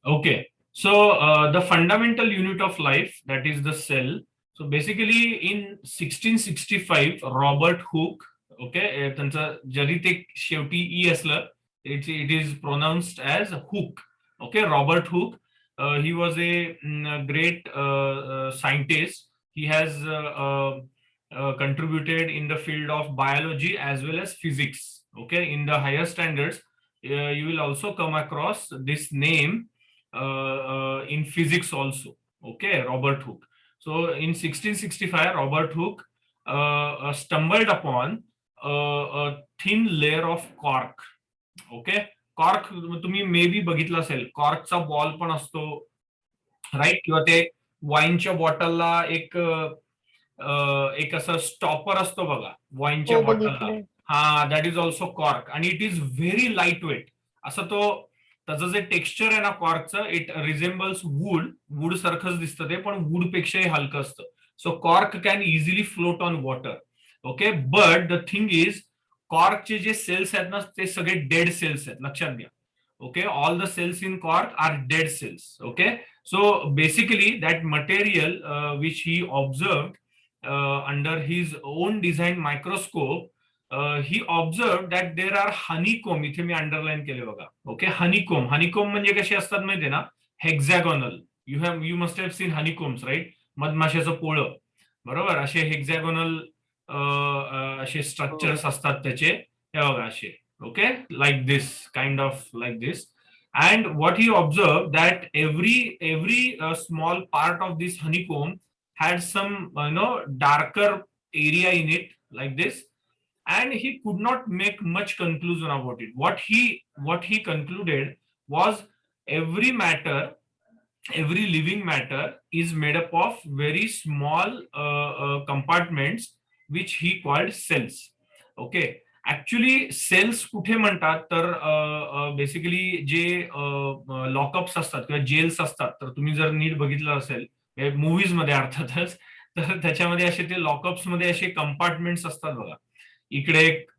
Okay. So the fundamental unit of life, that is the cell. So basically in 1665 Robert Hooke, okay, त्यांचं जरी ते शेवटी ई असलं, it is pronounced as Hooke. Okay, Robert Hooke. He was a great scientist. He has contributed in the field of biology as well as physics. Okay, in the higher standards, you will also come across this name in physics also. Okay, Robert Hooke. So in 1665, Robert Hooke stumbled upon a thin layer of cork. Okay, cork तुम्ही may be बघितलं असेल, कॉर्कचा ball पण असतो, right? किंवा ते वाईनच्या बॉटलला एक असं स्टॉपर असतो बघा वाईनच्या हो बॉटलला. बघितलंय. हा, दॅट इज ऑल्सो कॉर्क आणि it is very light weight. असं तो त्याचं जे टेक्स्चर आहे ना कॉर्कचं, इट रिझेम्बल्स वूड सारखंच दिसतं ते, पण वूड पेक्षाही हलकं असतं. So cork can easily float on water. Okay, but the thing is, कॉर्कचे जे सेल्स आहेत ना ते सगळे डेड सेल्स आहेत, लक्षात घ्या. Okay, all the cells in cork are dead cells. Okay, so basically that material which he observed under his own designed microscope, he observed that there are honeycomb. इथे मी underline केले बघा. Okay, हनीकोम म्हणजे कसे असतात माहितीये ना, hexagonal. You must have seen honeycombs, right? मधमाशाचं पोळं, बरोबर, असे हेक्झॅगोनल असे हो. स्ट्रक्चर्स असतात त्याचे, हे बघा असे. Okay, like this, kind of like this. And what he observed, that every small part of this honeycomb had some darker area in it, like this. And he could not make much conclusion about it. What he concluded was, every matter, every living matter is made up of very small compartments, which he called cells. Okay, actually cells कुठे म्हणतात तर basically जे लॉकअप्स असतात किंवा gels असतात, तर तुम्ही जर NEET बघितलं असेल मूवीज मध्ये अर्थातच, तर त्याच्यामध्ये असे ते लॉकअप्स मध्ये असे कंपार्टमेंट्स असतात बघा. इकडे एक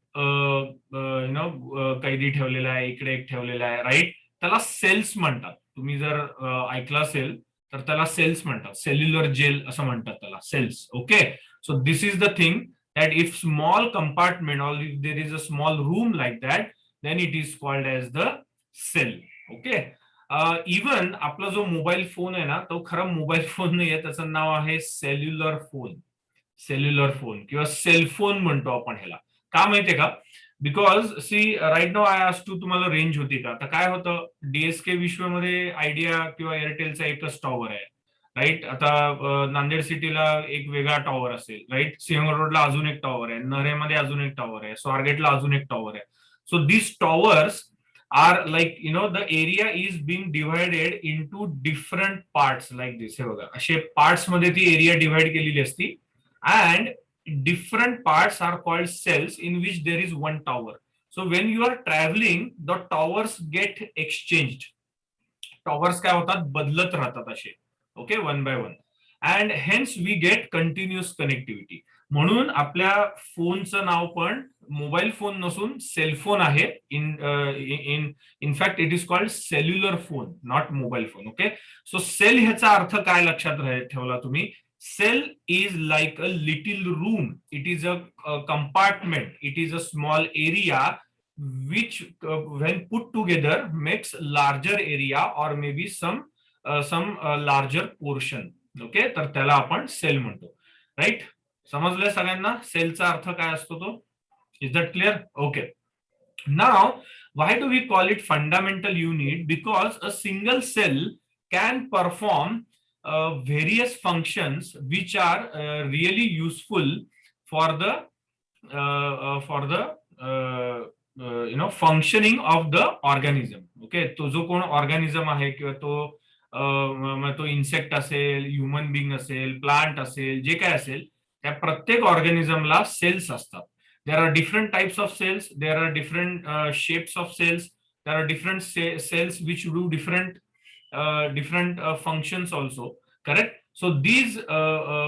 कैदी ठेवलेला आहे, इकडे एक ठेवलेला आहे, राईट? त्याला सेल्स म्हणतात. तुम्ही जर ऐकलं असेल तर त्याला सेल्स म्हणतात, सेल्युलर जेल असं म्हणतात त्याला, cells. Okay, so this is the thing, that if small compartment or if there is a small room like that, then it is called as the cell. Okay, even आपला जो mobile phone आहे ना, तो खरा mobile phone नाही आहे, त्याचं नाव आहे सेल्युलर फोन. सेल्युलर फोन किंवा सेलफोन म्हणतो आपण ह्याला. का माहितीये का? बिकॉज सी, राईट नाव आय आस्क टू, तुम्हाला रेंज होती का? तर काय होतं, डीएसके विश्वमध्ये आयडिया किंवा एअरटेलचा एकच टॉवर आहे, राईट? आता नांदेड सिटीला एक वेगळा टॉवर असेल, राईट? सिंहगड रोडला अजून एक टॉवर आहे, नरेमध्ये अजून एक टॉवर आहे, स्वारगेटला अजून एक टॉवर आहे. So this towers are like the area is being divided into different parts like this. हे बघा, असे पार्ट्स मध्ये ती एरिया डिव्हाइड केलेली असती, and different parts are called cells in which there is one tower. So when you are traveling, the towers get exchanged. Towers काय होतात, बदलत राहतात असे. Okay, one by one. And hence we get continuous connectivity. म्हणून आपल्या फोनचं नाव पण मोबाईल फोन नसून सेलफोन आहे. In fact it is called cellular phone, not mobile phone. Okay, so cell ह्याचा अर्थ काय लक्षात ठेवला तुम्ही? Cell is like a little room. It is a compartment. It is a small area which when put together makes larger area or maybe some larger portion. Okay, तर त्याला आपण cell म्हणतो, राईट? समजलंय सगळ्यांना सेलचा अर्थ काय असतो तो? Is that clear? Okay, now why do we call it fundamental unit? Because a single cell can perform various functions which are really useful for the functioning of the organism. Okay, तो जो कोण organism आहे किंवा तो insect असेल, human being असेल, plant असेल, जे काय असेल, त्या प्रत्येक ऑर्गॅनिझमला सेल्स असतात. There are different types of cells, there are different shapes of cells, there are different cells which do different functions also, correct? So these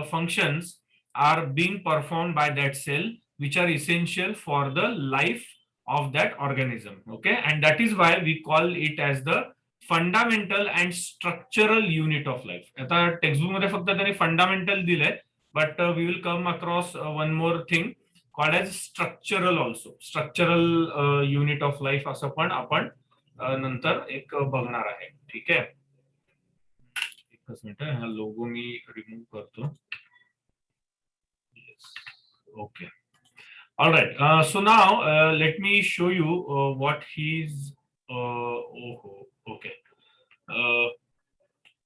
functions are being performed by that cell, which are essential for the life of that organism. Okay, and that is why we call it as the fundamental and structural unit of life. आता textbook मध्ये फक्त त्यांनी fundamental दिलंय, but we will come across one more thing called as structural also. Structural unit of life असं पण आपण नंतर एक बघणार आहे. ठीक आहे, एकच मिनिट, हा लोगो मी रिमूव्ह करतो. Okay, all right. So now let me show you what he's okay.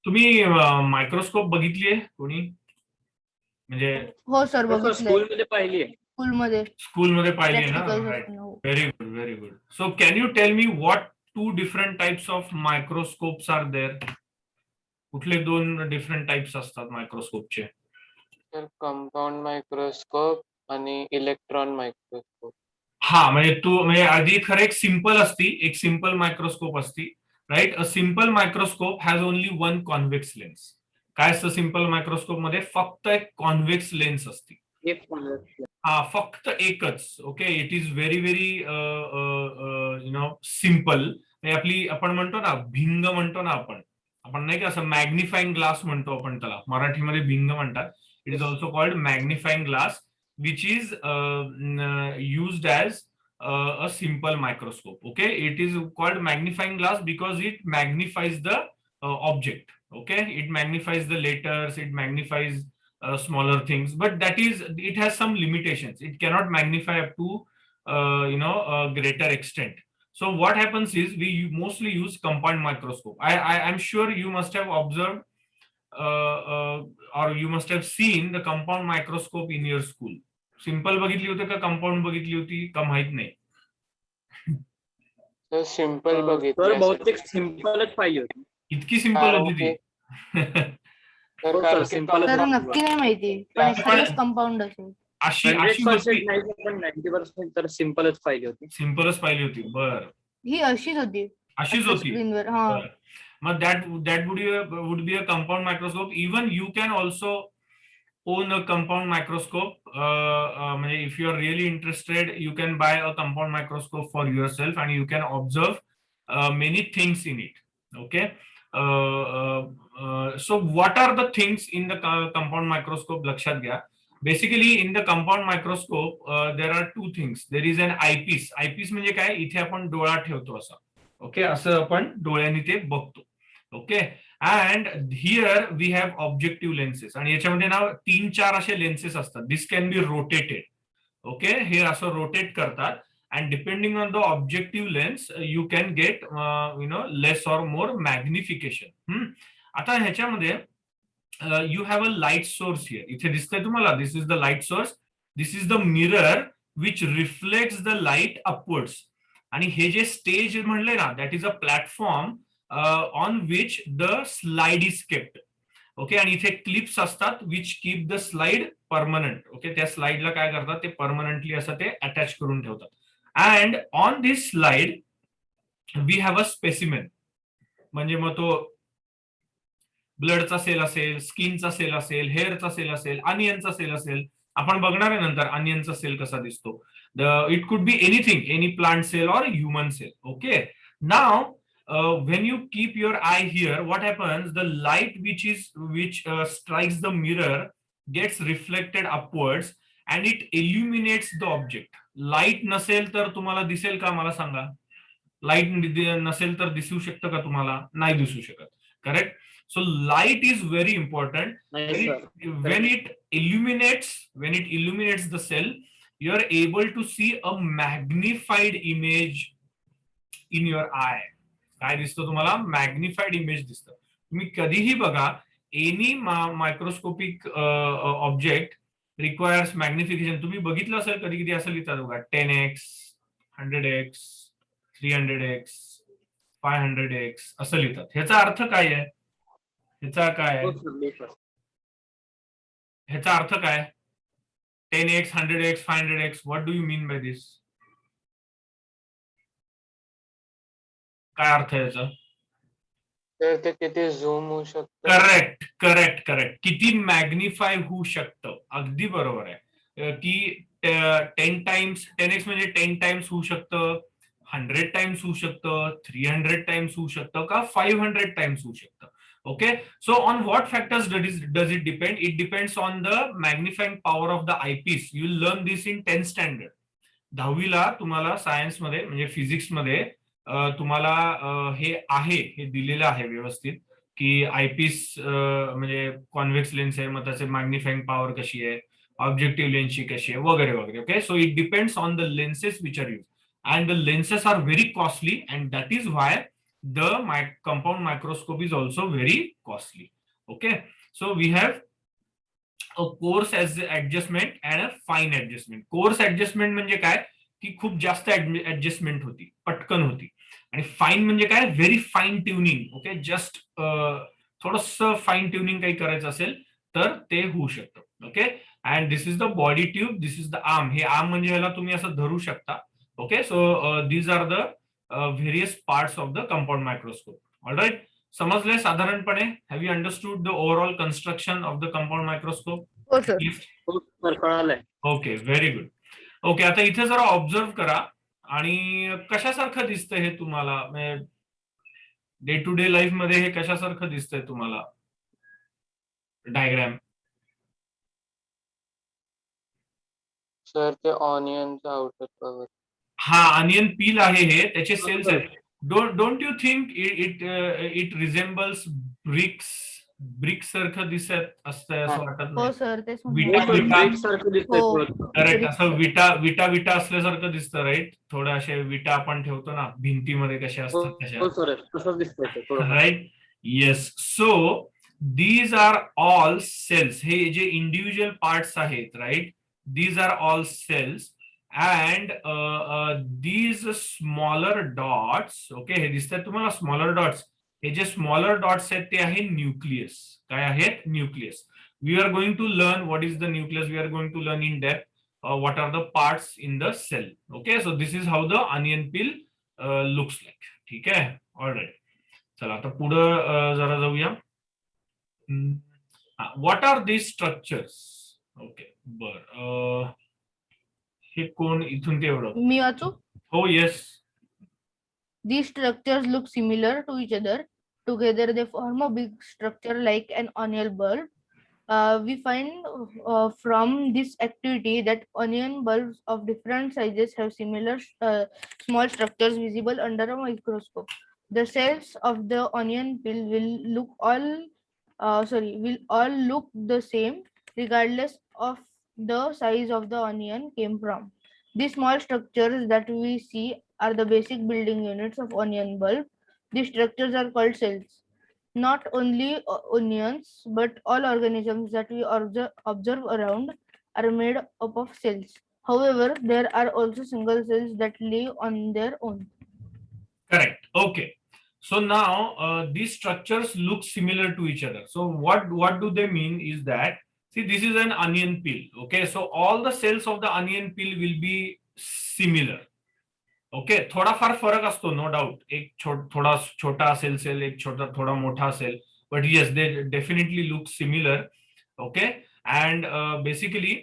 तुम्ही मायक्रोस्कोप बघितलीये कोणी? म्हणजे हो सर, बघितलंय. स्कूलमध्ये पाहिली आहे. स्कूलमध्ये पाहिली आहे ना? Right, very good, very good. So can you tell me what 2 different types of microscopes are there? कुठले 2 डिफरंट टाइप्स असतात मायक्रोस्कोपचे? तर कंपाऊंड मायक्रोस्कोप आणि इलेक्ट्रॉन मायक्रोस्कोप. हा, म्हणजे आधी खरं एक सिंपल असती, एक सिंपल मायक्रोस्कोप असती, right. A simple microscope has only 1 convex lens. काय असतं सिंपल मायक्रोस्कोप मध्ये? फक्त एक कॉन्व्हेक्स लेन्स असती. हा, फक्त एकच. Okay, it is very very simple. आपली आपण म्हणतो ना भिंग म्हणतो ना आपण नाही का, असं मॅग्निफाईंग ग्लास म्हणतो आपण त्याला, मराठीमध्ये भिंग म्हणतात. It is also called magnifying glass, which is used as a simple microscope. Okay, it is called magnifying glass because it magnifies the object. Okay, it magnifies the letters, it magnifies smaller things, but it has some limitations. It cannot magnify up to a greater extent. So what happens is we mostly use compound microscope. I'm sure you must have observed or you must have seen the compound microscope in your school. Simple बघितली होती का compound बघितली होती का माहित नाही? Simple बघितली. तर बहुतेक सिंपलच पाहिजे होती. इतकी सिंपल होती ती? तर नक्की नाही माहिती, पण एखादंच कंपाऊंड असेल. अशी 100% नाही पण 90% तर सिंपलच पाहिजे होती. सिंपलच पाहिली होती. बर, ही अशीच होती. अशीच होती. स्क्रीनवर. हा, मग that would be a compound microscope. Even you can also own a compound microscope. If you are really interested, you can buy a compound microscope for yourself and you can observe many things in it. Okay, so what are the things in the compound microscope? Lakshat gya. Basically in the compound microscope there are 2 things. There is an eyepiece. Eyepiece म्हणजे काय? इथे आपण डोळा ठेवतो असं. Okay, असं आपण डोळ्याने ते बघतो. Okay, and here we have objective lenses. आणि याच्यामध्ये ना 3-4 असे लेन्सेस असतात. This can be rotated. Okay, हे असं रोटेट करतात and depending on the objective lens you can get less or more magnification. आता ह्याच्यामध्ये you have a light source here. इथे दिसतंय तुम्हाला? This is the light source. This is the mirror which reflects the light upwards. आणि हे जे stage म्हणले ना, that is a platform on which the slide is kept. Okay, आणि इथे clips असतात which keep the slide permanent. Okay, त्या स्लाइडला काय करतात? ते परमनंटली असं ते अटॅच करून ठेवतात. And on this slide we have a specimen. म्हणजे मग तो ब्लडचा सेल असेल, स्किनचा सेल असेल, हेअरचा सेल असेल, अनियनचा सेल असेल. आपण बघणार आहे नंतर अनियनचा सेल कसा दिसतो. It could be anything, any plant cell or human cell. Okay, now when you keep your eye here, what happens? The light which strikes the mirror gets reflected upwards and it illuminates the object. Light नसेल तर तुम्हाला दिसेल का? मला सांगा. Light नसेल तर दिसू शकतं का तुम्हाला? नाही दिसू शकत. Correct. So light is very important. When it illuminates the cell, you are able to see a magnified image in your eye. काय दिसतं तुम्हाला? मॅग्निफाईड इमेज दिसतं. तुम्ही कधीही बघा, any microscopic object requires magnification. तुम्ही बघितलं असेल कधी कधी असं लिहितात बघा, 10x, 100x, 300x, 500x असं लिहितात. ह्याचा अर्थ काय आहे? ह्याचा अर्थ काय? 10x, 100x, 500x. What do you mean by this? काय अर्थ आहे याचा? ते किती झूम होऊ शकतं. करेक्ट. किती मॅग्निफाय होऊ शकतं. अगदी बरोबर आहे की 10x म्हणजे 10 टाइम्स होऊ शकतं, 100 टाइम्स होऊ शकतं, 300 टाइम्स होऊ शकतं का 500 टाइम्स होऊ शकतं. Okay, so on what factors does it depend? It depends on the magnifying power of the eyepiece. You will learn this in 10th standard. 10वीला तुम्हाला सायन्स मध्ये म्हणजे फिजिक्स मध्ये तुम्हाला हे आहे, हे दिलेलं आहे व्यवस्थित की आयपीस म्हणजे कॉन्व्हेक्स लेन्स आहे, मग त्याचे मॅग्निफाइंग पॉवर कशी आहे, ऑब्जेक्टिव्ह लेन्सची कशी आहे वगैरे वगैरे. Okay, so it depends on the lenses which are use and the lenses are very costly, and that is why the compound microscope is also very costly. Okay, so we have a coarse as adjustment and a fine adjustment. Coarse adjustment म्हणजे काय की खूप जास्त adjustment होती, पटकन होती. आणि fine म्हणजे काय, very fine tuning. Okay, just थोडस फाईन ट्युनिंग काही करायचं असेल तर ते होऊ शकतं. Okay, and this is the body tube, this is the arm. हे आर्म म्हणजे ह्याला तुम्ही असं धरू शकता. Okay, so these are the various parts of the compound microscope. All right, समजले साधारणपणे? Have you understood the overall construction of the compound microscope? हो सर. हो sir, कळालंय. Okay, very good. Okay, आता इथे जरा ऑब्झर्व करा आणि कशासारखं दिसतंय हे तुम्हाला, डे टू डे लाईफ मध्ये हे कशासारखं दिसतंय तुम्हाला डायग्राम? सर ते ऑनियनचं आउटर कव्हर. हा, अनियन पील आहे हे, त्याचे सेल्स आहेत. Don't you think it resembles bricks सारखं दिसत असतंय असं वाटत हो नाही? सर, तेच विटा हो सर, विटा ब्रेक सारखं दिसतंय हो. थोडं. करेक्ट, असं विटा असल्यासारखं दिसतं, राईट? थोडं असे विटा आपण ठेवतो ना भिंतीमध्ये कशा हो असतात तशा, हो सर, तसंच दिसतंय ते थोडं. Right? Yes. So these are all cells. हे जे इंडिव्हिज्युअल पार्ट्स आहेत, right, these are all cells. And these smaller dots, okay, हे दिसतात तुम्हाला स्मॉलर डॉट्स. हे जे स्मॉलर डॉट्स आहेत ते आहे न्यूक्लियस. काय आहेत? Nucleus. We are going to learn what is the nucleus. We are going to learn in depth what are the parts in the cell. Okay, so this is how the onion peel looks like. ठीक आहे, all right. चला आता पुढं जरा जाऊया. What are these structures? Okay, बर, हे कोण इथून ते एवढं? मी वाचू. हो, yes. These structures look similar to each other. Together they form a big structure like an onion bulb. We find from this activity that onion bulbs of different sizes have similar small structures visible under a microscope. The cells of the onion peel will all look the same regardless of the size of the onion came from. These small structures that we see are the basic building units of onion bulb. These structures are called cells. Not only onions, but all organisms that we observe around are made up of cells. However, there are also single cells that live on their own. Correct. Okay. So now these structures look similar to each other. So what do they mean is that, see, this is an onion peel. Okay, so all the cells of the onion peel will be similar. Okay, थोडाफार फरक असतो, no doubt. एक थोडा छोटा असेल cell, एक थोडा मोठा असेल, but yes, they definitely look similar. Okay, and basically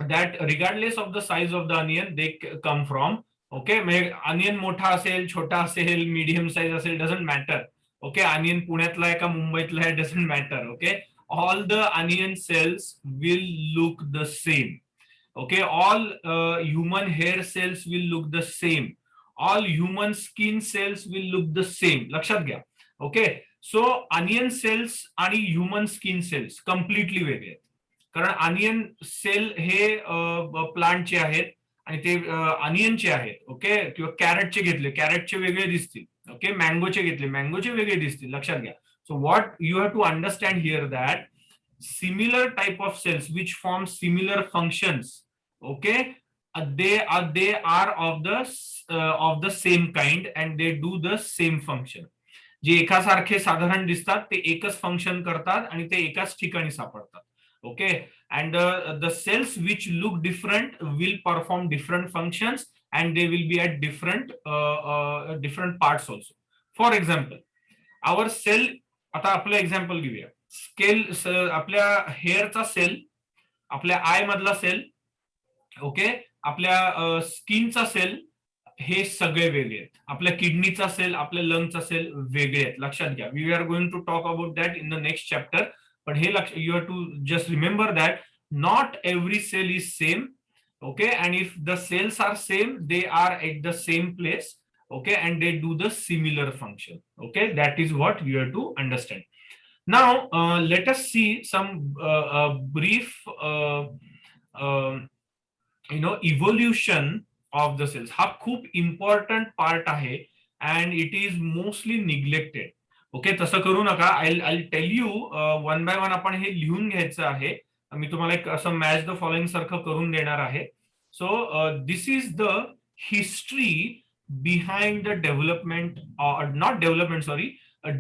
that regardless of the size of the onion they come from. Okay, म्हणजे अनियन मोठा असेल, छोटा असेल, मीडियम साईज असेल, डझंट मॅटर. ओके, अनियन पुण्यातला आहे का मुंबईतला आहे, doesn't matter. Okay, all the onion cells will look the same. Okay, all human hair cells will look the same. All human skin cells will look the same. लक्षात घ्या. Okay, सो onion sales आणि human skin cells completely वेगळे आहेत. कारण onion cell हे प्लांटचे आहेत आणि ते अनियनचे आहेत. ओके, किंवा कॅरेटचे घेतले, कॅरेटचे वेगळे दिसतील. ओके, मँगोचे घेतले, मँगोचे वेगळे दिसतील. लक्षात घ्या. So what you have to understand here that similar type of cells which form similar functions, okay, they are of the same kind and they do the same function. जे एकासारखे साधारण दिसतात ते एकच फंक्शन करतात आणि ते एकाच ठिकाणी सापडतात. Okay, and the cells which look different will perform different functions and they will be at different parts also. For example, our cell, आता आपलं एक्झाम्पल घेऊया. आपल्या हेअरचा सेल, आपल्या आय मधला सेल, ओके, आपल्या स्किनचा सेल, हे सगळे वेगळे आहेत. आपल्या किडनीचा सेल, आपल्या लंगचा सेल वेगळे आहेत, लक्षात घ्या. We are going to talk about that in the next chapter. पण हे लक्ष, you have to just remember that not every cell is same. Okay, and if the cells are same, they are at the same place. Okay, and they do the similar function. Okay, that is what you have to understand. Now let us see some brief evolution of the cells. हा खूप important part आहे and it is mostly neglected. Okay, तसं करू नका. I'll tell you one by one. आपण हे लिहून घ्यायचं आहे. मी तुम्हाला एक असं मॅच द फॉलोइंग सारखं करून देणार आहे. So this is the history behind the development, not development, sorry,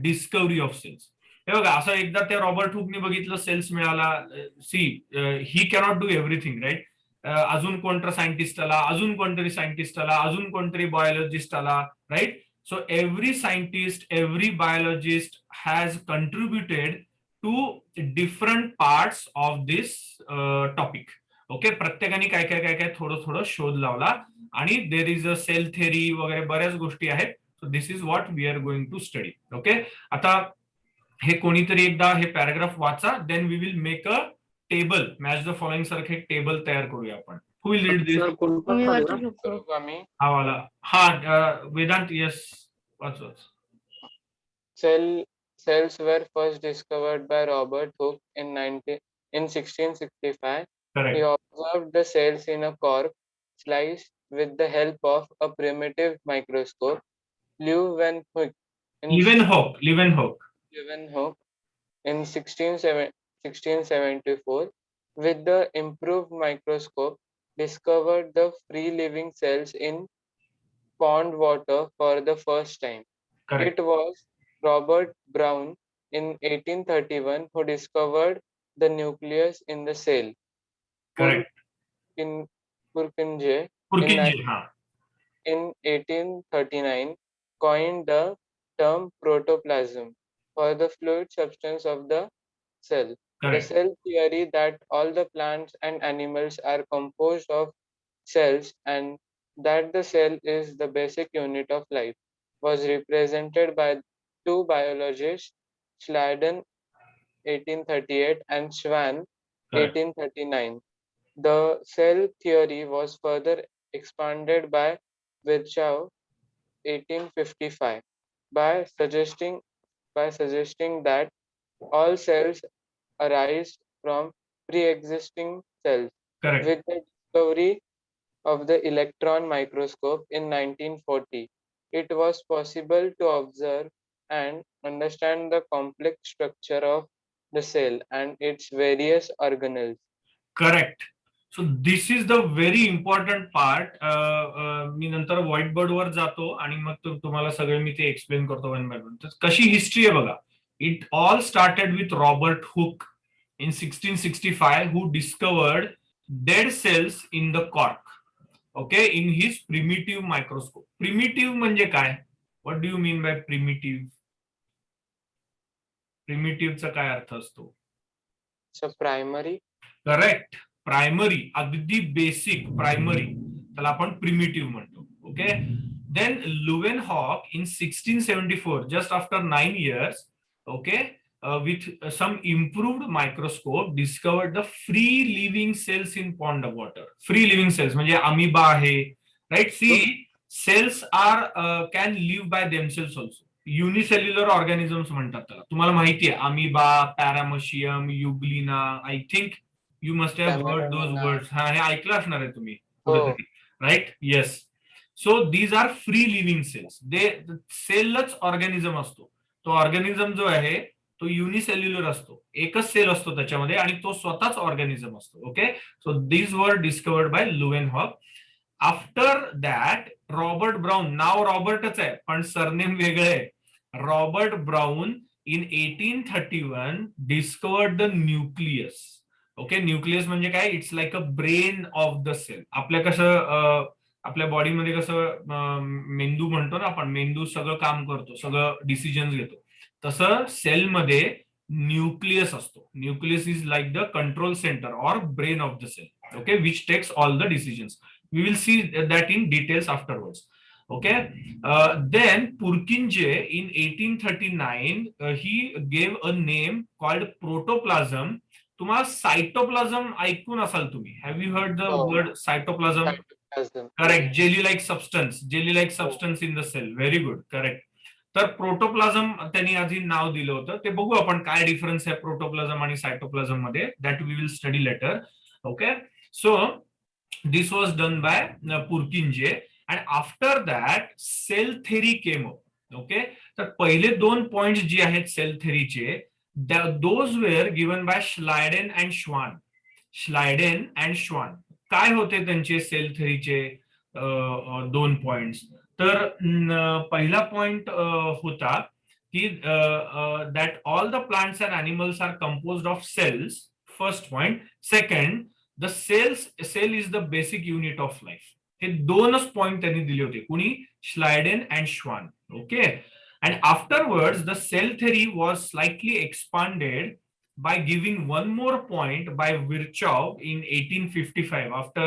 discovery of cells. हे बघा, असं एकदा त्या रॉबर्ट हुकने बघितलं, सेल्स मिळाला. See, he cannot do everything, right. अजून कोणतं सायंटिस्ट आला, अजून कोणतरी सायंटिस्ट आला, अजून कोणतरी बायोलॉजिस्ट आला, right. So every scientist, every biologist has contributed to different parts of this topic. Okay, प्रत्येकाने काय काय काय काय थोडं थोडं शोध लावला आणि there is a cell theory वगैरे बऱ्याच गोष्टी आहेत. So this is what we are going to study. Okay, आता हे कोणीतरी एकदा हे पॅराग्राफ वाचा, then we will make a table, match the following सारखे एक टेबल तयार करूया आपण. Who will read this? Sir कोणता मी वाचू paragraph? शकतो. करू का मी? हा वाला. हा, Vedant, yes, watch. Cells were first discovered by Robert Hooke in 1665. He correct. observed the cells in a cork slice with the help of a primitive microscope. Leeuwenhoek in Leeuwenhoek. Leeuwenhoek in 1674, with the improved microscope, discovered the free living cells in pond water for the first time. Correct. It was Robert Brown in 1831 who discovered the nucleus in the cell. Correct. Purkinje Purkinje. हा. in 1839 coined the term protoplasm for the fluid substance of the cell. The Correct. cell theory that all the plants and animals are composed of cells and that the cell is the basic unit of life was represented by two biologists, Schleiden 1838 and Schwann Correct. 1839. The cell theory was further expanded by Virchow 1855 by suggesting that all cells arise from pre-existing cells. Correct. With the discovery of the electron microscope in 1940, it was possible to observe and understand the complex structure of the cell and its various organelles. Correct. So this is the very important part. मी नंतर white board वर जातो आणि मग तुम्हाला सगळे मी ते explain करतो one by one. कशी history आहे बघा. It all started with Robert Hooke in 1665 who discovered dead cells in the cork, okay, in his primitive microscope. Primitive म्हणजे काय? What do you mean by primitive? Primitive चा काय अर्थ असतो? So primary. Correct. Primary, अगदी basic primary, त्याला आपण primitive म्हणतो. Okay. Then Leeuwenhoek in 1674, just after 9 years, okay, with some improved microscope discovered the free living cells in pond water. Free living cells म्हणजे amoeba आहे, right? See, cells are can live by themselves also. Unicellular organisms म्हणतात त्याला. तुम्हाला माहिती आहे, amoeba, paramecium, euglena. I think you must have heard those words. हा, हे ऐकलं असणार आहे तुम्ही कुठेतरी, right? Yes. So these are free living cells. They सेलच ऑर्गॅनिझम असतो. तो ऑर्गॅनिझम जो आहे तो युनिसेल्युलर असतो, एकच सेल असतो त्याच्यामध्ये आणि तो स्वतःच ऑर्गॅनिझम असतो. Okay. So these were discovered by Leeuwenhoek. After that Robert Brown, नाव रॉबर्टच आहे पण सरनेम वेगळं आहे. Robert Brown in 1831 discovered the nucleus. Okay. Nucleus म्हणजे काय? It's like a brain of the cell. आपल्या कसं आपल्या बॉडीमध्ये कसं मेंदू म्हणतो ना आपण, मेंदू सगळं काम करतो, सगळं डिसिजन्स घेतो, तसं सेलमध्ये न्यूक्लियस असतो. Nucleus is like the control centre or brain of the cell, okay, which takes all the decisions. We will see that in details afterwards. Okay. Then Purkinje in 1839 he gave a name called protoplasm. तुम्हाला cytoplasm ऐकून असाल तुम्ही. Have you heard the हो. Word cytoplasm? Cytoplasm. Correct. Jelly like substance in the cell. Very good. Correct. तर protoplasm त्यांनी आधी नाव दिलं होतं. ते बघू आपण काय डिफरन्स आहे प्रोटोप्लाझम आणि सायटोप्लाझम मध्ये. That we will study later. Okay. So this was done by Purkinje. And after that cell theory came up. Okay. तर पहिले 2 पॉइंट जे आहेत सेल थेरीचे, those were given by Schleiden and Schwann. Schleiden and श्वान काय होते त्यांचे cell थेरीचे 2 points. तर पहिला पॉइंट होता की that all the plants and animals are composed of cells. First point. Second, the cell is the basic unit of life. हे 2च पॉइंट त्यांनी दिले होते. कुणी? Schleiden and Schwann. Okay. And afterwards the cell theory was slightly expanded by giving one more point by Virchow in 1855 after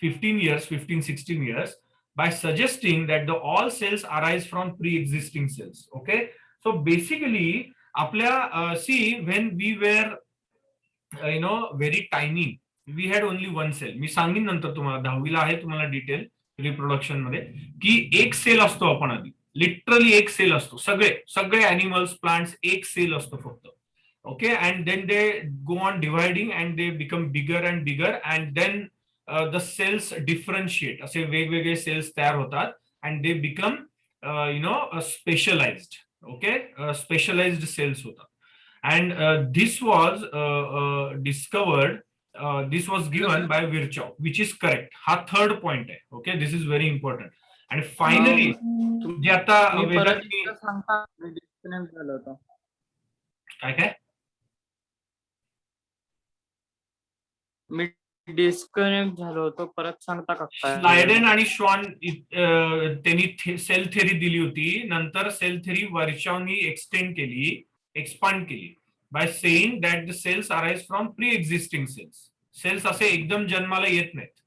16 years by suggesting that the all cells arise from pre-existing cells. Okay. So basically आपल्या see when we were very tiny, we had only one cell. मी सांगीन नंतर तुम्हाला, 10वीला आहे तुम्हाला detail reproduction मध्ये, की एक cell असतो आपण आधी. लिटरली एक सेल असतो. सगळे अॅनिमल्स प्लांट्स एक सेल असतो फक्त. Okay, and then they go on dividing and they become bigger and bigger, and then the cells differentiate. असे वेगवेगळे cells तयार होतात and they become specialized. Okay, specialized cells होतात. And this was discovered, this was given by Virchow, which is correct. हा third point आहे. Okay, this is very important. And finally जे आता disconnect झालं होतं. काय मी डिस्कनेक्ट झालो होतो, परत सांगता का? श्लायडेन आणि श्वान त्यांनी सेल थेरी दिली होती. नंतर सेल थेरी वर्चॉवनी एक्सपांड केली by saying that the cells arise from pre existing cells. Cells असे एकदम जन्माला येत नाहीत.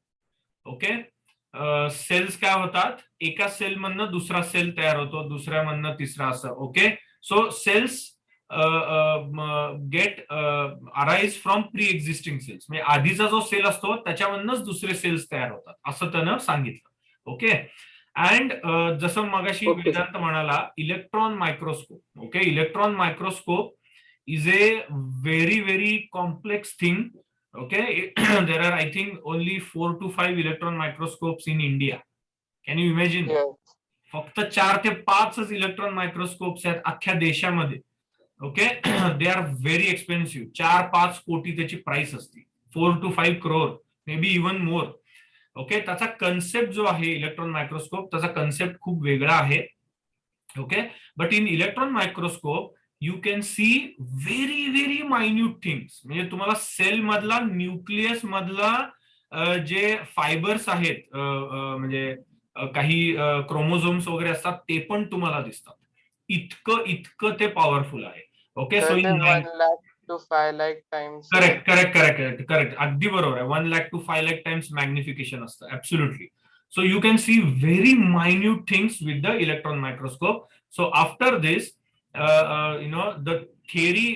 ओके. सेल्स काय होतात, एका सेल मधनं दुसरा सेल तयार होतो, दुसऱ्या मधनं तिसरा, असं. Okay. So cells get arise from pre existing cells. म्हणजे आधीचा जो सेल असतो त्याच्यामधनच दुसरे सेल्स तयार होतात, असं त्यानं सांगितलं. ओके. अँड जसं मगाशी वेदांत म्हणाला, electron microscope. Okay. Electron microscope is a very complex thing. Okay. There are I think only 4 to 5 electron microscopes in India. Can you imagine? फक्त 4 ते 5 इलेक्ट्रॉन मायक्रोस्कोप्स आहेत अख्ख्या देशामध्ये. Okay. They are very expensive. 4-5 crore त्याची price असते. 4 to 5 crore, may be even more. Okay. त्याचा concept जो आहे इलेक्ट्रॉन मायक्रोस्कोप, त्याचा कन्सेप्ट खूप वेगळा आहे. Okay. But in electron microscope you can see very minute things. म्हणजे तुम्हाला सेल मधला, न्यूक्लियस मधला जे फायबर्स आहेत, म्हणजे काही क्रोमोझोम्स वगैरे असतात, ते पण तुम्हाला दिसतात. इतकं ते पॉवरफुल आहे. Okay. So 1 lakh to 5 lakh times. Correct. अगदी बरोबर आहे. 1 lakh to 5 lakh times magnification असतं. Absolutely. So you can see very minute things with the electron microscope. So after this, the theory,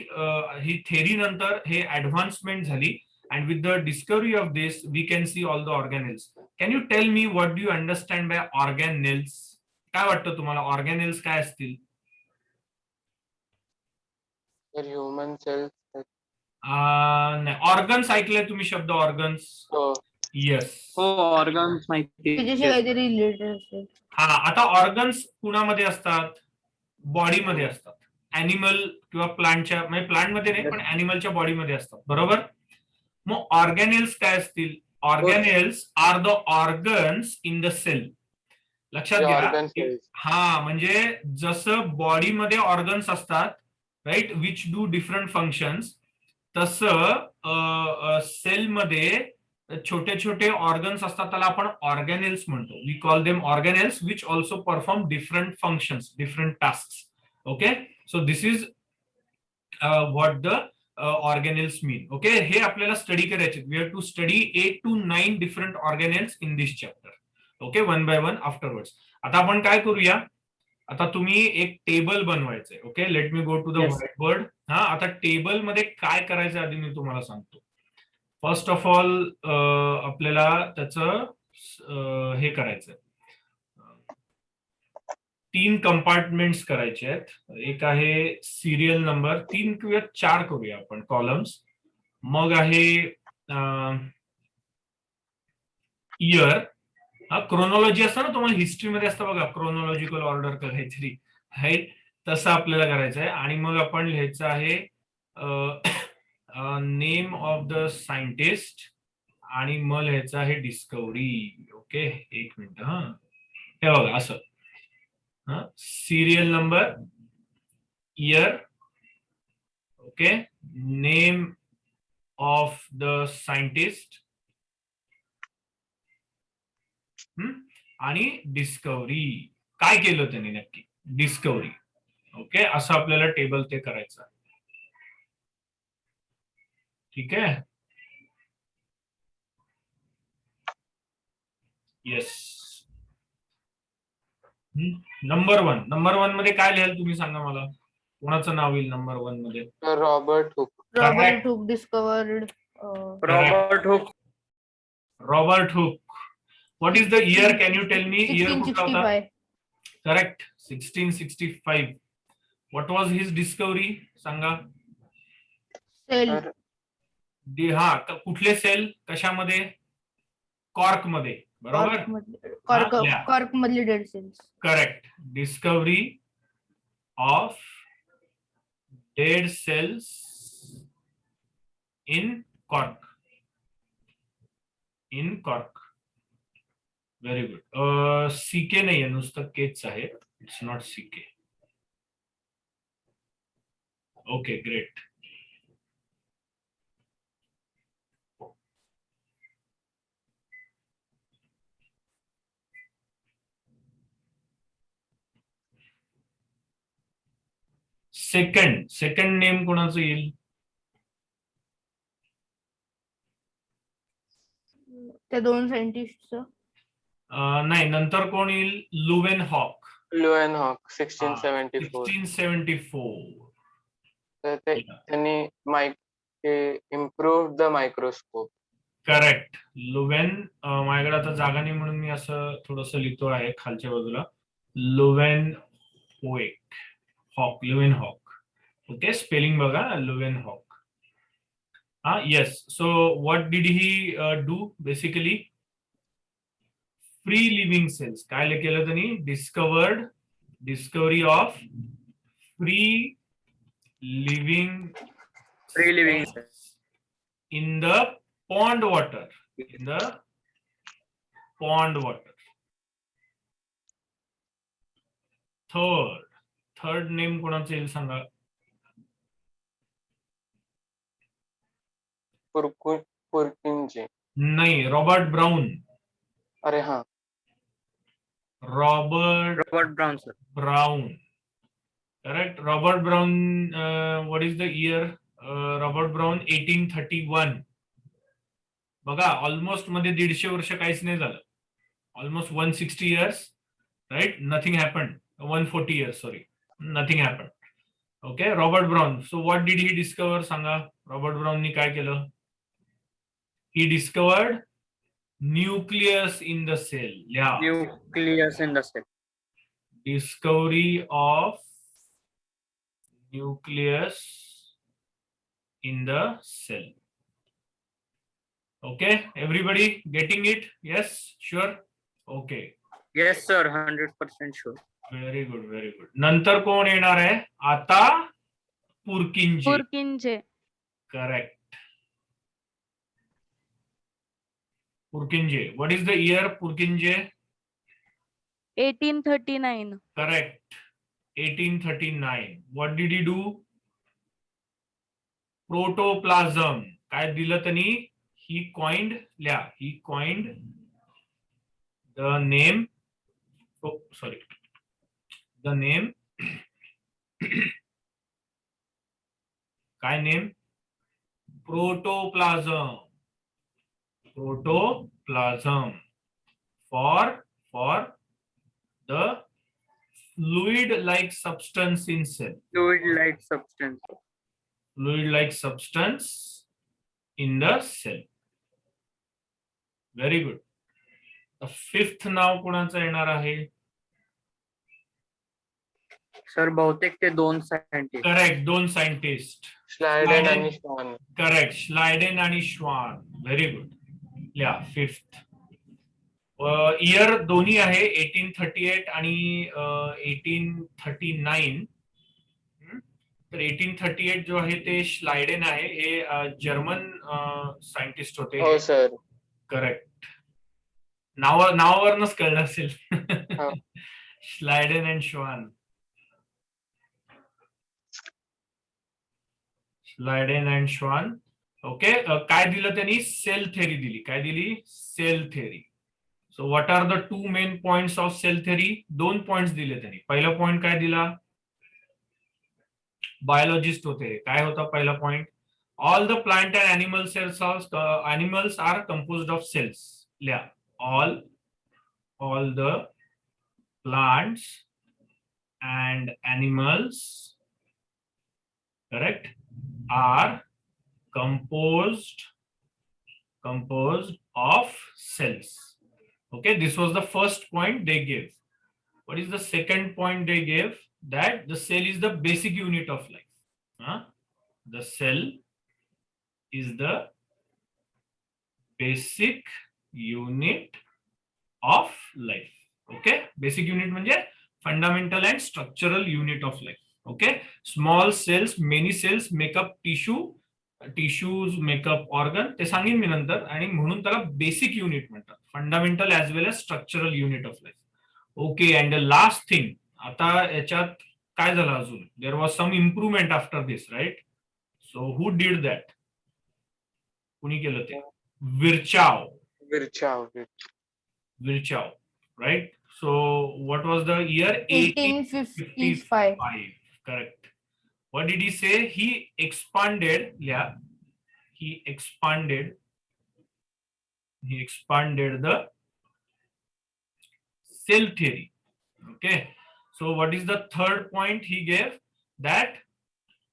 he theory नंतर हे advancement झाली, and with the discovery of this, we can see all the organelles. Can you tell me what do you understand by organelles? काय वाटतं तुम्हाला organelles काय असतील? Human cells. नाही, organs ऐकलंय तुम्ही शब्द ऑर्गन्स? येस. हो, ऑर्गन्स माहिती. काहीतरी रिलेटेड असेल. हा. आता ऑर्गन्स कुणामध्ये असतात? बॉडीमध्ये असतात. अॅनिमल किंवा प्लांटच्या, म्हणजे प्लांटमध्ये नाही पण अॅनिमलच्या बॉडीमध्ये असतात. बरोबर. मग ऑर्गॅनेल्स काय असतील? Organelles are the organs in the cell. लक्षात घ्या. हा, म्हणजे जसं बॉडीमध्ये ऑर्गन्स असतात, right, which do different functions, तसं सेलमध्ये छोटे ऑर्गन्स असतात, त्याला आपण ऑर्गॅनेल्स म्हणतो. We call them organelles which also perform different functions, different task. Okay. So this is what the organelles mean. Okay. हे आपल्याला स्टडी करायचे. We have to study 8 to 9 different organelles in this chapter. Okay, one by one afterwards. आता आपण काय करूया, आता तुम्ही एक टेबल बनवायचंय. Okay, let me go to the Yes. White board. हा, आता टेबल मध्ये काय करायचं आधी मी तुम्हाला सांगतो. फर्स्ट ऑफ ऑल आपल्याला त्याचं हे करायचंय, 3 कंपार्टमेंट्स करायचे आहेत. एक आहे सिरियल नंबर, 3 किंवा 4 करूया आपण कॉलम्स. मग आहे इयर. क्रोनॉलॉजी असतं ना, तुम्हाला हिस्ट्रीमध्ये असतं बघा, क्रोनॉलॉजिकल ऑर्डर काहीतरी, राईट, तसं आपल्याला करायचं आहे. आणि मग आपण लिहायचं आहे नेम ऑफ द सायंटिस्ट, आणि मग लिहायचं आहे डिस्कवरी. ओके, एक मिनिट. हा, हे बघा असं, serial number, year, okay, name of the scientist आणि डिस्कवरी, काय केलं त्यांनी नक्की, डिस्कवरी. ओके, असं आपल्याला टेबल ते करायचं आहे. ठीक आहे. येस. नंबर वन मध्ये काय लिहाल तुम्ही, सांगा मला, कोणाचं नाव येईल नंबर 1 मध्ये? Robert Hooke. Robert Hooke discovered Robert Hooke. Robert Hooke. What is the year, can you tell me? Year कुठला होता? 1665. Correct, 1665. What was his discovery, सांगा. Cell. हा, कुठले सेल, कशामध्ये? कॉर्क मध्ये, बरोबर. Yeah. Cork मधले dead cells. Correct, discovery of dead cells in cork. In cork, very good. CK नाहीये, नुसतं केच आहे, it's not CK. Okay, great. Second name कोणाचं येईल? त्या 2 सायंटिस्टचं. नाही, नंतर कोण येईल? Leeuwenhoek. लुएनहॉक 1674. 1674. तर त्यांनी improve the microscope. Correct, Leeuwen. माझ्याकडे आता जागा नाही म्हणून मी असं थोडस लिहितो आहे खालच्या बाजूला. Leeuwenhoek, Leeuwenhoek. Okay, spelling बघा, Leeuwenhoek. Yes. So what did he do basically? Free living cells. काय केलं त्यांनी? Discovery of free living in the pond water. Third name कोणाचं येईल, सांगा. पुरकिंजे. नाही, रॉबर्ट ब्राउन. अरे हा, Robert Brown, sir. Brown. Correct, Robert Brown. What is the year? Robert Brown 1831. बघा, ऑलमोस्ट मध्ये 150 वर्ष काहीच नाही झालं. Almost 160 years, right, nothing happened. 140 years, sorry, nothing happened. Okay, Robert Brown. So what did he discover, सांगा. Robert ब्राउननी काय केलं? He discovered nucleus in the cell. Yeah, Nucleus in the cell. Discovery of nucleus in the cell. Okay, everybody getting it? Yes, sure. Okay, Yes, sir. 100% sure. very good, very good. नंतर कोण येणार आहे आता? पुरकिंजे. Correct. पुरकिंजे. What is the year, Purkinje? 1839. Correct. 1839. What did he do? प्रोटोप्लाझम. काय दिलं त्यांनी? He coined the name, sorry, the name, काय name? Protoplasm for for the fluid-like substance in cell. Fluid-like substance. Fluid-like substance in the cell. Very good. The fifth नाव कोणाचं येणार आहे? Sir बहुतेक ते 2 scientist. Correct, 2 scientist. Schleiden and Schwann. करेक्ट, Schleiden आणि Schwann. Very good. या fifth. Year दोन्ही आहे 1838 आणि 1839. तर 1838 जो आहे ते श्लायडेन आहे, हे जर्मन सायंटिस्ट होते. हो सर. करेक्ट. नावावरूनच कळलं असेल. हो. Schleiden and Schwann. Schleiden and Schwann. Okay. काय दिलं त्यांनी? सेल थेरी दिली. काय दिली? Cell theory. So what are the 2 main points of cell theory? 2 points दिले त्यांनी. पहिला पॉइंट काय दिला? बायोलॉजिस्ट होते. काय होता पहिला point? All the plant and animal cells animals are composed of cells. लिहा. all the plants and animals, correct, are composed of cells. Okay, this was the first point they gave. What is the second point they gave? That the cell is the basic unit of life. The cell is the basic unit of life. Okay, basic unit म्हणजे fundamental and structural unit of life. Okay, small cells, many cells make up tissues make up organ. ते सांगेन मी नंतर. आणि म्हणून त्याला basic unit म्हणतात, fundamental as well as structural unit of life. Okay. And the last thing, आता याच्यात काय झालं अजून? There was some improvement after this, right? So who did that? कुणी केलं ते? विर्चाव. Virchow, right? So what was the year? 1855. Correct. What did he say? He expanded. Yeah, he expanded the cell theory. Okay. So what is the third point he gave? That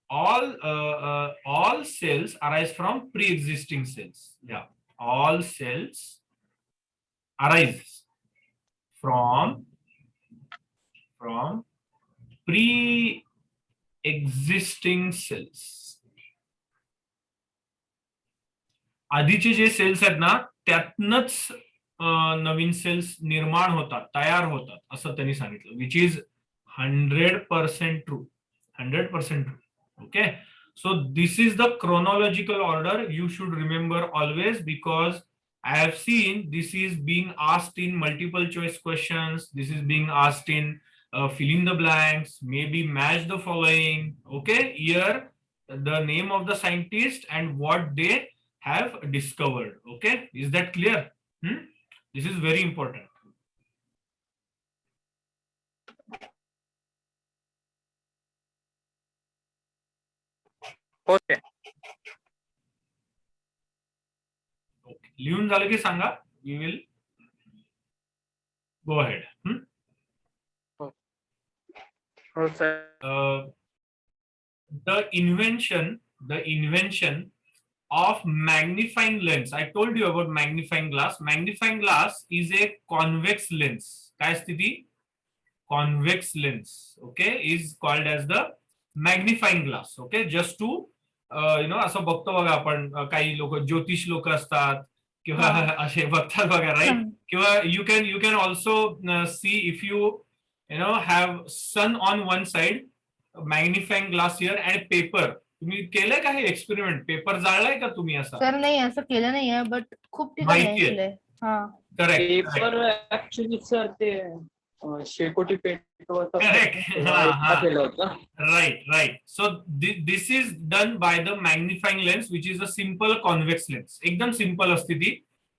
all cells arise from pre-existing cells. Yeah, all cells arises from pre-existing cells. आधीचे जे cells आहेत ना, त्यातनच नवीन sales निर्माण होतात, तयार होतात, असं त्यांनी सांगितलं. Which is 100% true. 100% true. Okay. So this is the chronological order you should remember always, because I have seen this is being asked in multiple choice questions. This is being asked in fill in the blanks, maybe match the following. Okay, here the name of the scientist and what they have discovered. Okay, is that clear? This is very important. Okay. लिहून झालं की सांगा. We will go ahead. हो sir. The invention of magnifying lens. I told you about magnifying glass. Magnifying glass is a convex lens. काय स्थिती? Convex lens. Okay, is called as the magnifying glass. Okay, just to असं बघतो बघा आपण, काही लोक ज्योतिष लोक असतात किंवा असे बघतात बघा, राईट? किंवा you can also see if you have sun on one side, magnifying glass here and paper. तुम्ही केलंय का हे एक्सपेरिमेंट? पेपर जाळलाय का तुम्ही? असं सर नाही, असं केलं नाहीये, बट खूप ठिकाणी केलंय. करेक्ट. पेपर ऍक्च्युली सर ते शेकोटी पेटवत केलं होतं. Right. So this is done by the magnifying lens, which is a simple convex lens. एकदम सिम्पल असते ती,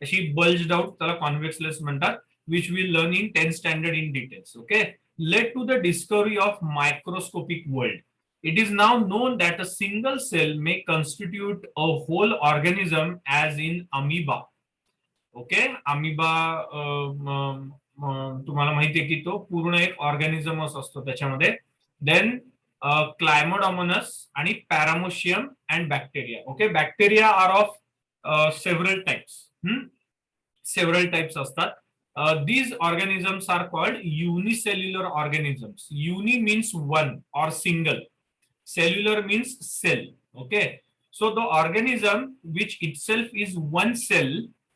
अशी बल्ज्ड आउट, त्याला कॉन्व्हेक्स लेन्स म्हणतात, which we learn in 10th standard in details. Okay. Led to the discovery of microscopic world. It is now known that a single cell may constitute a whole organism, as in amoeba. Okay, amoeba तुम्हाला माहितीये की तो पूर्ण एक ऑर्गॅनिझमच असतो त्याच्यामध्ये. Then Chlamydomonas आणि paramecium and bacteria. Okay, bacteria are of several types. Several types असतात. These organisms are called unicellular organisms. Uni means one or single. Cellular means cell. Okay, so the organism which itself is one cell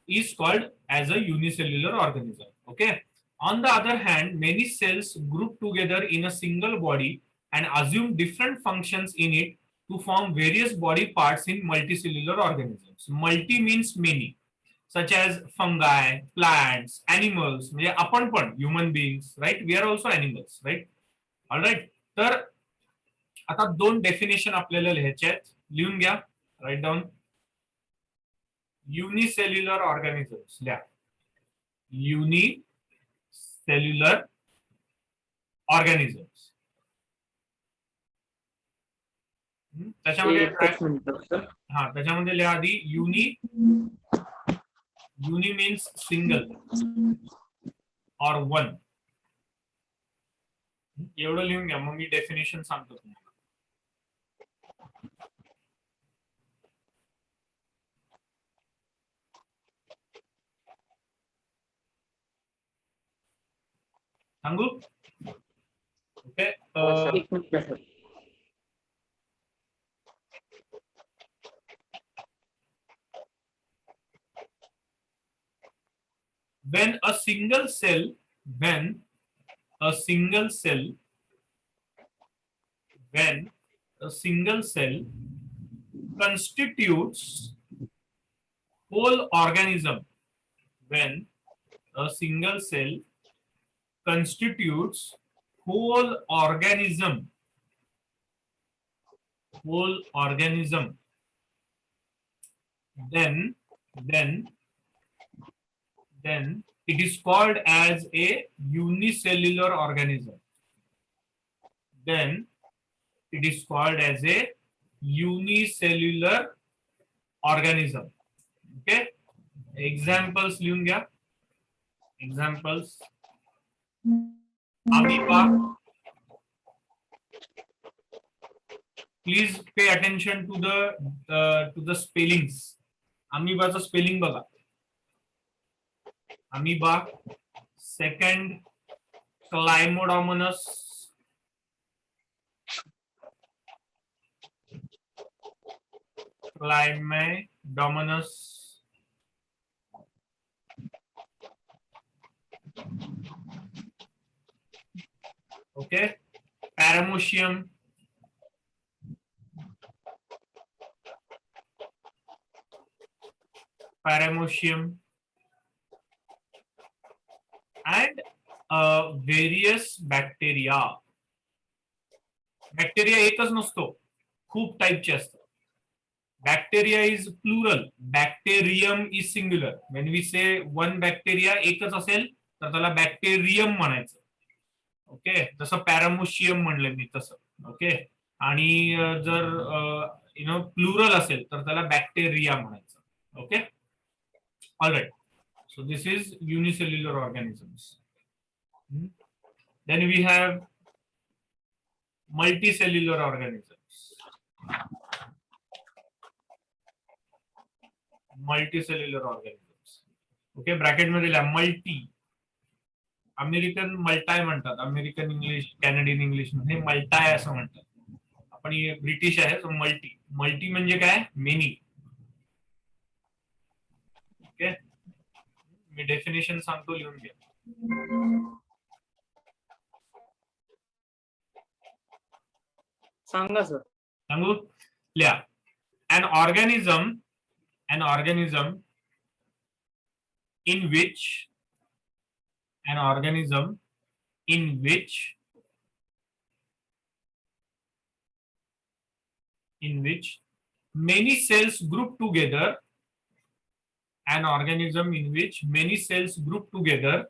is called as a unicellular organism. Okay, on the other hand, many cells group together in a single body and assume different functions in it to form various body parts in multicellular organisms. Multi means many, such as fungi, plants, animals. म्हणजे आपण पण human beings, right? We are also animals, right? All right. तर आता दोन definition आपल्याला लिहायचे आहेत. लिहून घ्या, राईट डाऊन. युनिसेल्युलर ऑर्गॅनिझम्स लिहा. Unicellular organisms. त्याच्यामध्ये एकच मिनिट सर. हा, त्याच्यामध्ये लिहा आधी युनि. युनि मीन्स सिंगल और वन. एवढं लिहून घ्या, मग मी डेफिनेशन सांगतो तुम्हाला. सांगू? ओके. एक minute sir. when a single cell when a single cell when a single cell constitutes whole organism, when a single cell constitutes whole organism, then it is called as a unicellular organism. Then it is called as a unicellular organism. Okay, examples लिहून घ्या. Examples: amoeba. Please pay attention to the spellings. Amoeba चा spelling बघा. Amoeba. Second, Clymodomonas. Clymodomonas. Okay. Paramecium. And various bacteria. Bacteria एकच नसतो, खूप टाइपचे असतात. Bacteria is plural, bacterium is singular. When we say one bacteria एकच असेल तर त्याला बॅक्टेरियम म्हणायचं. ओके, जसं पॅरामोशियम म्हणलं मी तसं. ओके, आणि जर प्लुरल असेल तर त्याला बॅक्टेरिया म्हणायचं. Okay, alright. So this is unicellular organisms. Then we have multicellular organisms. Multicellular organisms. Okay, bracket मध्ये लिहा multi. अमेरिकन मल्टाय म्हणतात, अमेरिकन इंग्लिश, कॅनडियन इंग्लिश मध्ये मल्टाय असं म्हणतात. आपण ब्रिटिश आहे, सो मल्टी. मल्टी म्हणजे काय? मेनी. ओके, मी डेफिनेशन सांगतो, लिहून घ्या. सांगा सर. सांगू? लिहा. An organism in which many cells group together. An organism in which many cells group together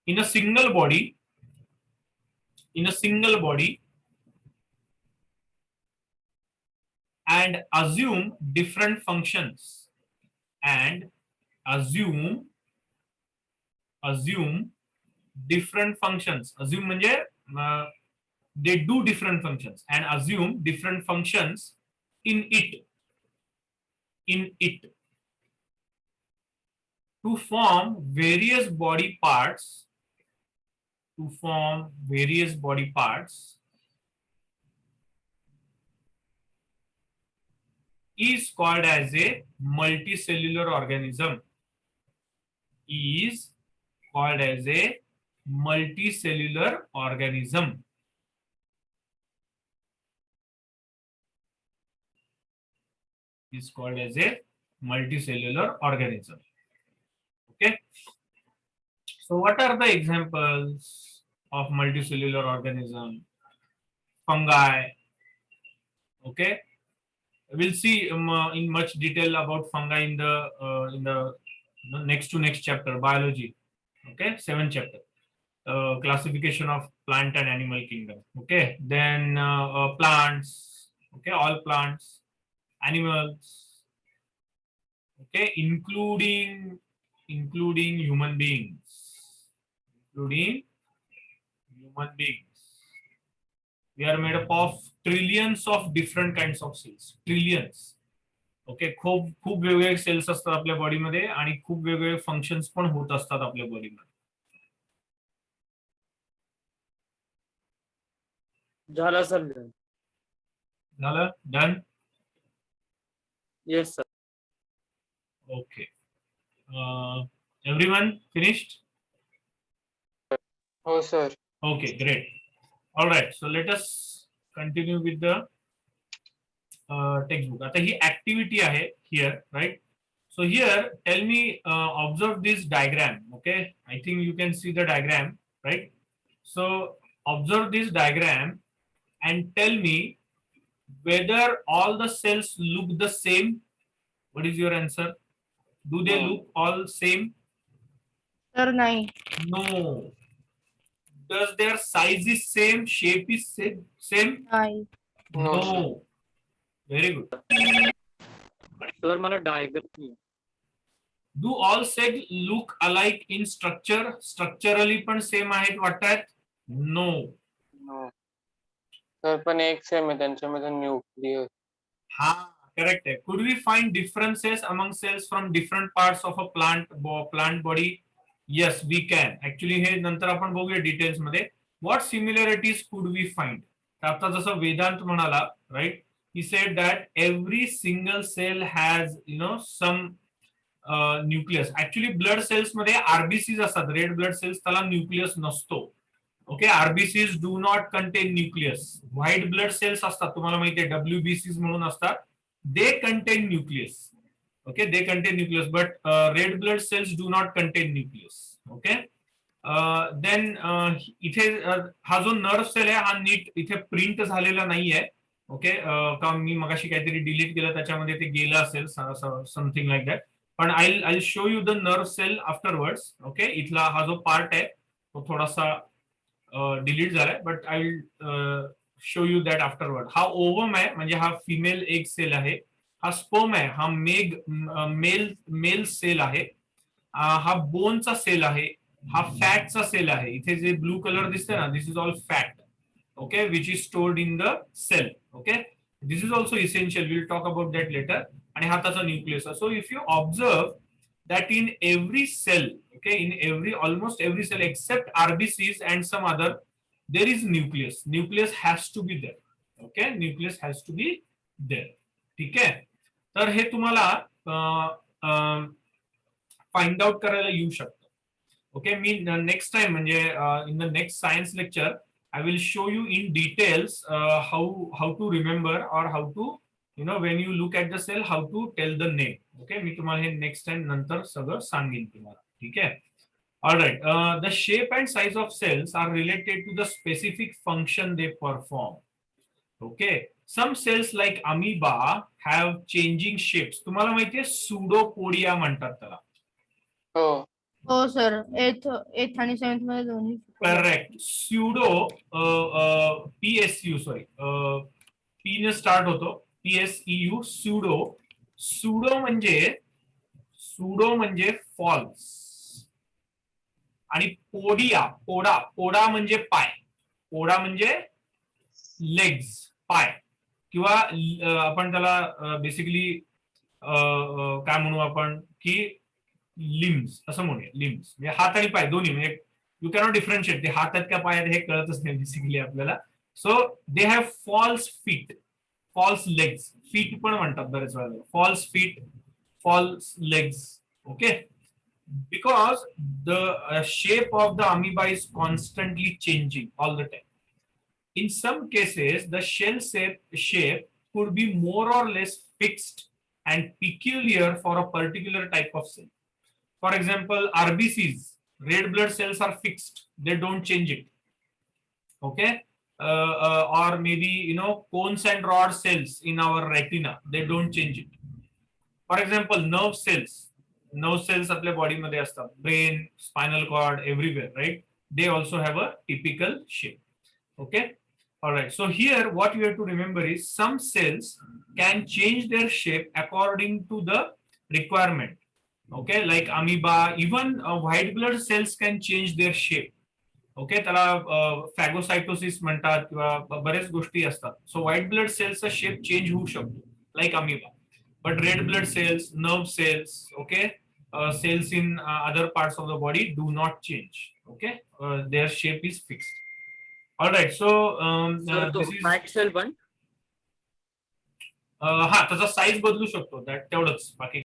in a single body and assume different functions and assume different functions. Assume म्हणजे they do different functions and assume different functions in it to form various body parts is called as a multicellular organism. Is called as a multicellular organism. Is called as a multicellular organism. Okay. So what are the examples of multicellular organism? Fungi. Okay. We'll see in much detail about fungi in the next to next chapter, biology. Okay, 7th chapter, classification of plant and animal kingdom. Okay, then plants. Okay, all plants, animals. Okay, including human beings. We are made up of trillions of different kinds of cells. Trillions. Okay, खूप वेगवेगळे sales असतात आपल्या बॉडीमध्ये आणि खूप वेगवेगळे functions पण होत असतात आपल्या बॉडीमध्ये. झालं सर. झालं? Done? Yes sir. Okay, everyone finished? हो sir. Okay, great. All right, so let us continue with the textbook. आता ही activity आहे here, right? So here, tell me, observe this diagram. Okay, I think you can see the diagram, right? So observe this diagram and tell me whether all the cells look the same. What is your answer? Do they No. look all same? Sir, nahi. No. Does their size is same, shape is same? Nahi. No, No. sir. Very good. Sir मला diagram. Do all cells look alike in structure? Structurally पण same आहेत वाटतात? No. No. Sir पण एक same आहे त्यांच्यामध्ये nucleus. हा, correct आहे. Could we find differences among cells from different parts of a plant body? Yes, we can. Actually हे नंतर आपण बघूया डिटेल्स मध्ये. What similarities could we find? आता जसं वेदांत म्हणाला, right? He said that every single cell has, some nucleus. Actually blood cells मध्ये RBCs असतात, red blood cells, त्याला न्यूक्लियस नसतो. Okay, RBCs do not contain nucleus. White blood cells असतात, तुम्हाला माहिती आहे, डब्ल्यूबीसीज म्हणून असतात, they contain nucleus. Okay, they contain nucleus, but red blood cells do not contain nucleus. Okay, then इथे हा जो नर्व सेल आहे हा नीट इथे प्रिंट झालेला नाहीये. ओके, का मी मगाशी काहीतरी डिलीट केलं त्याच्यामध्ये ते गेलं असेल, समथिंग लाईक दॅट. पण I'll show you the nerve cell afterwards. Okay, इथला हा जो पार्ट आहे तो थोडासा डिलीट झालाय, but I will show you that afterward. हा ओवम आहे, म्हणजे हा फिमेल एग सेल आहे. हा स्पर्म आहे, हा मेल सेल आहे. हा बोनचा सेल आहे, हा फॅटचा सेल आहे. इथे जे ब्लू कलर दिसतंय ना, this is all fat. Okay, which is stored in the cell. Okay, this is also essential, will talk about that later. आणि हाताचा nucleus. So if you observe that in every cell, okay, in almost every cell except RBCs and some other, there is nucleus has to be there. Okay, nucleus has to be there. ठीक आहे, तर हे तुम्हाला find out करायला येऊ शकतं. Okay, मी next time म्हणजे इन the next science lecture I will show you in details how to remember, or how to, when you look at the cell, how to tell the name. Okay, मी तुम्हाला हे next time नंतर सगळं सांगेन तुम्हाला. ठीक आहे. All right, the shape and size of cells are related to the specific function they perform. Okay, some cells like amoeba have changing shapes. तुम्हाला माहितीये pseudopodia म्हणतात त्याला. हो. हो सर, एथ आणि सेव्हन्थ मध्ये दोन्ही. Correct. Pseudo, PSU, sorry, P ने स्टार्ट होतो, PSEU सुडो. सुडो म्हणजे फॉल्स. आणि पोडा म्हणजे पाय. पोडा म्हणजे लेग्स, पाय. किंवा आपण त्याला बेसिकली काय म्हणू आपण की लिम्स असं म्हणूया. लिम्स म्हणजे हात आणि पाय दोन्ही. म्हणजे यू कॅनॉट डिफरन्शिएट ते हातात का पाय हे कळतच नाही बेसिकली आपल्याला. So they have false feet, false legs. Feet पण म्हणतात बरेच वेळेला. False feet, false legs. Okay. Because the shape of the amoeba is constantly changing all the time. In some cases, the shell shape could be more or less fixed and peculiar for a particular type of cell. For example, RBCs, red blood cells, are fixed; they don't change it. Okay, or maybe cones and rod cells in our retina, they don't change it. For example, nerve cells आपल्या बॉडीमध्ये असतात. Brain, spinal cord, everywhere, right. They also have a typical shape. Okay. All right. So here, what you have to remember is some cells can change their shape according to the requirement. Okay, like amoeba, even white blood cells can change their shape. Okay. त्याला फॅगोसायटोसिस म्हणतात किंवा बरेच गोष्टी असतात. सो white blood सेल्सचा shape change होऊ शकतो like amoeba. But red blood sales, nerve cells, okay, cells in other parts of the body do not change. Okay, their shape is fixed. All right. So this is fat cell पण हा त्याचा size बदलू शकतो. तेवढंच, बाकी